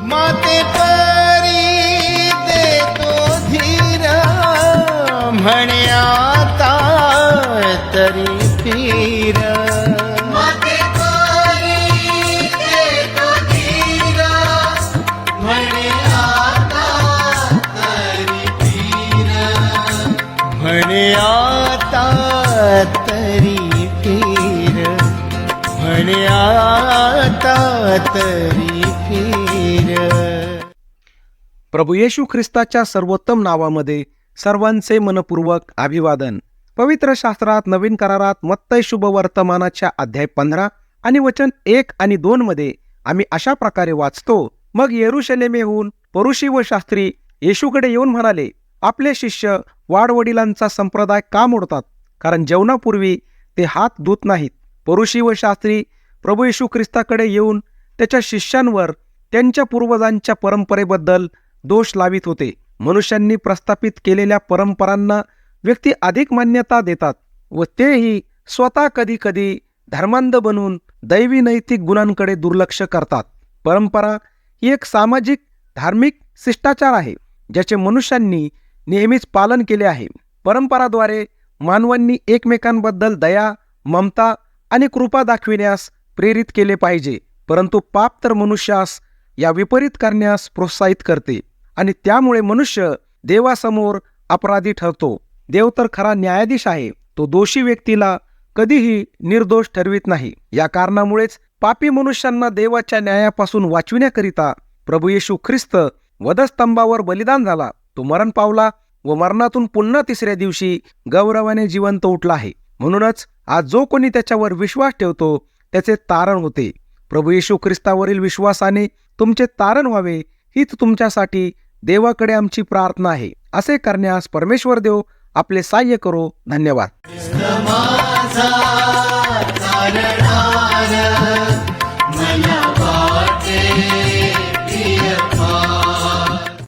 माते परी देतो धीर, म्हणे आता तरी फिर. माते परी देतो धीर, म्हणे आता तरी फिर. म्हणे आता तरी फिर, म्हणे आता तरी फिर. प्रभू येशू ख्रिस्ताच्या सर्वोत्तम नावामध्ये सर्वांचे मनपूर्वक अभिवादन. पवित्र शास्त्रात नवीन करारात मत्तई शुभ वर्तमानाच्या अध्याय 15 आणि वचन 1 आणि 2 मध्ये आम्ही अशा प्रकारे वाचतो. मग येरुशलेमेहून परुषी व शास्त्री येशूकडे येऊन म्हणाले, आपले शिष्य वाडवडिलांचा संप्रदाय का मोडतात? कारण जेवणापूर्वी ते हात धुत नाहीत. परुषी व शास्त्री प्रभू येशू ख्रिस्ताकडे येऊन त्याच्या शिष्यांवर त्यांच्या पूर्वजांच्या परंपरेबद्दल दोष लावित होते. मनुष्यांनी प्रस्थापित केलेल्या परंपरांना व्यक्ती अधिक मान्यता देतात व तेही स्वतः कधी कधी धर्मांध बनून दैवी नैतिक गुणांकडे दुर्लक्ष करतात. परंपरा ही एक सामाजिक धार्मिक शिष्टाचार आहे ज्याचे मनुष्यांनी नेहमीच पालन केले आहे. परंपराद्वारे मानवांनी एकमेकांबद्दल दया, ममता आणि कृपा दाखविण्यास प्रेरित केले पाहिजे. परंतु पाप तर मनुष्यास या विपरीत करण्यास प्रोत्साहित करते आणि त्यामुळे मनुष्य देवासमोर अपराधी ठरतो. देव तर खरा न्यायाधीश आहे. तो दोषी व्यक्तीला कधीही निर्दोष ठरवित नाही. या कारणामुळेच पापी मनुष्यांना देवाच्या न्यायापासून वाचविण्याकरिता प्रभू येशू ख्रिस्त वधस्तंभावर बलिदान झाला. तो मरण पावला व मरणातून पुन्हा तिसऱ्या दिवशी गौरवाने जिवंत उठला आहे. म्हणूनच आज जो कोणी त्याच्यावर विश्वास ठेवतो त्याचे तारण होते. प्रभू येशू ख्रिस्तावरील विश्वासाने तुमचे तारण व्हावे हीच तुमच्यासाठी देवाकडे आमची प्रार्थना आहे. असे करण्यास परमेश्वर देव आपले सहाय्य करो. धन्यवाद. माझा